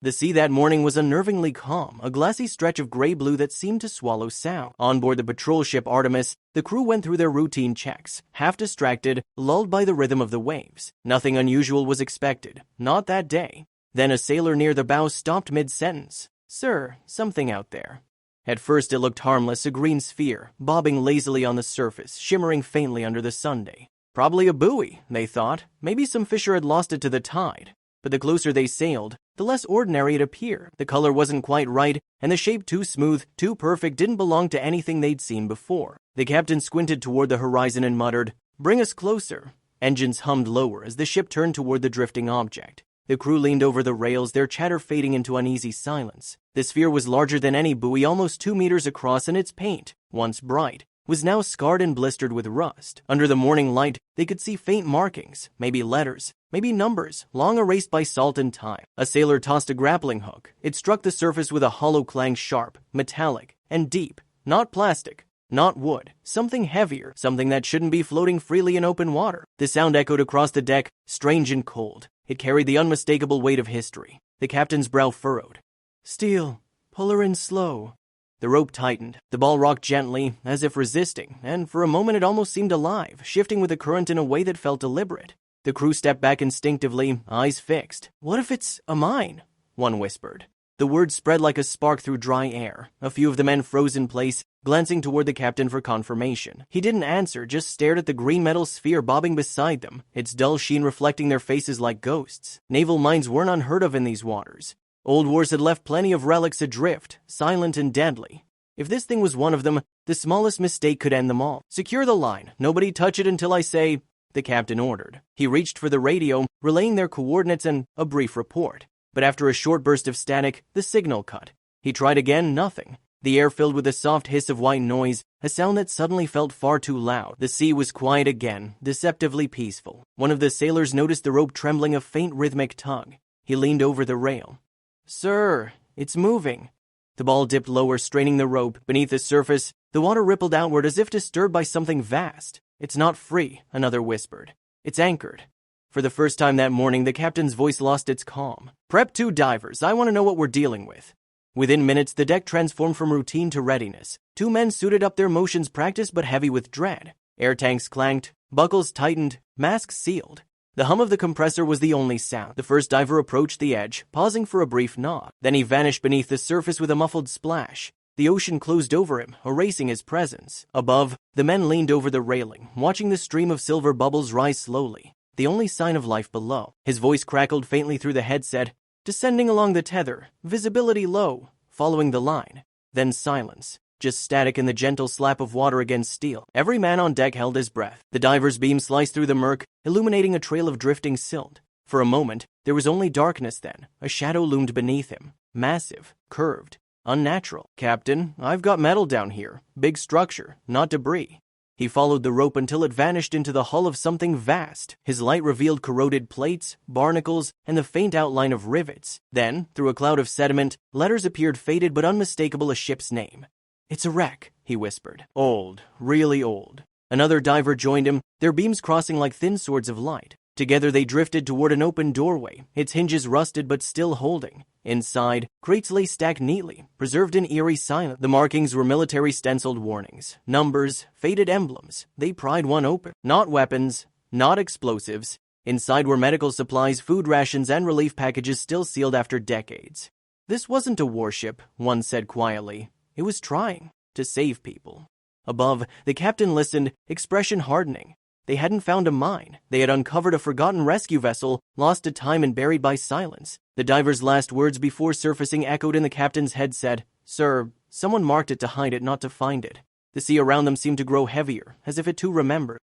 The sea that morning was unnervingly calm, a glassy stretch of gray blue that seemed to swallow sound. On board the patrol ship Artemis, the crew went through their routine checks, half distracted, lulled by the rhythm of the waves. Nothing unusual was expected, not that day. Then a sailor near the bow stopped mid-sentence. "Sir, something out there." At first it looked harmless, a green sphere, bobbing lazily on the surface, shimmering faintly under the sunday. Probably a buoy, they thought. Maybe some fisher had lost it to the tide. But the closer they sailed, the less ordinary it appeared. The color wasn't quite right, and the shape too smooth, too perfect, didn't belong to anything they'd seen before. The captain squinted toward the horizon and muttered, "Bring us closer." Engines hummed lower as the ship turned toward the drifting object. The crew leaned over the rails, their chatter fading into uneasy silence. The sphere was larger than any buoy, almost 2 meters across, and its paint, once bright, was now scarred and blistered with rust. Under the morning light, they could see faint markings, maybe letters, maybe numbers, long erased by salt and time. A sailor tossed a grappling hook. It struck the surface with a hollow clang, sharp, metallic, and deep. Not plastic, not wood, something heavier, something that shouldn't be floating freely in open water. The sound echoed across the deck, strange and cold. It carried the unmistakable weight of history. The captain's brow furrowed. "Steel, pull her in slow." The rope tightened. The ball rocked gently, as if resisting, and for a moment it almost seemed alive, shifting with the current in a way that felt deliberate. The crew stepped back instinctively, eyes fixed. "What if it's a mine?" one whispered. The word spread like a spark through dry air. A few of the men froze in place, glancing toward the captain for confirmation. He didn't answer, just stared at the green metal sphere bobbing beside them, its dull sheen reflecting their faces like ghosts. Naval mines weren't unheard of in these waters. Old wars had left plenty of relics adrift, silent and deadly. If this thing was one of them, the smallest mistake could end them all. "Secure the line. Nobody touch it until I say," the captain ordered. He reached for the radio, relaying their coordinates and a brief report. But after a short burst of static, the signal cut. He tried again, nothing. The air filled with a soft hiss of white noise, a sound that suddenly felt far too loud. The sea was quiet again, deceptively peaceful. One of the sailors noticed the rope trembling, a faint rhythmic tug. He leaned over the rail. "Sir, it's moving." The ball dipped lower, straining the rope. Beneath the surface, the water rippled outward as if disturbed by something vast. "It's not free," another whispered. "It's anchored." For the first time that morning, the captain's voice lost its calm. "Prep 2 divers, I want to know what we're dealing with." Within minutes, the deck transformed from routine to readiness. 2 men suited up, their motions practiced but heavy with dread. Air tanks clanked, buckles tightened, masks sealed. The hum of the compressor was the only sound. The first diver approached the edge, pausing for a brief nod. Then he vanished beneath the surface with a muffled splash. The ocean closed over him, erasing his presence. Above, the men leaned over the railing, watching the stream of silver bubbles rise slowly, the only sign of life below. His voice crackled faintly through the headset, descending along the tether, visibility low, following the line. Then silence. Just static and the gentle slap of water against steel. Every man on deck held his breath. The diver's beam sliced through the murk, illuminating a trail of drifting silt. For a moment, there was only darkness then. A shadow loomed beneath him. Massive, curved, unnatural. "Captain, I've got metal down here. Big structure, not debris." He followed the rope until it vanished into the hull of something vast. His light revealed corroded plates, barnacles, and the faint outline of rivets. Then, through a cloud of sediment, letters appeared, faded but unmistakable, a ship's name. "It's a wreck," he whispered. "Old, really old." Another diver joined him, their beams crossing like thin swords of light. Together they drifted toward an open doorway, its hinges rusted but still holding. Inside, crates lay stacked neatly, preserved in eerie silence. The markings were military stenciled warnings, numbers, faded emblems. They pried one open. Not weapons, not explosives. Inside were medical supplies, food rations, and relief packages still sealed after decades. "This wasn't a warship," one said quietly. "It was trying to save people." Above, the captain listened, expression hardening. They hadn't found a mine. They had uncovered a forgotten rescue vessel, lost to time and buried by silence. The diver's last words before surfacing echoed in the captain's head, said, "Sir, someone marked it to hide it, not to find it." The sea around them seemed to grow heavier, as if it too remembered.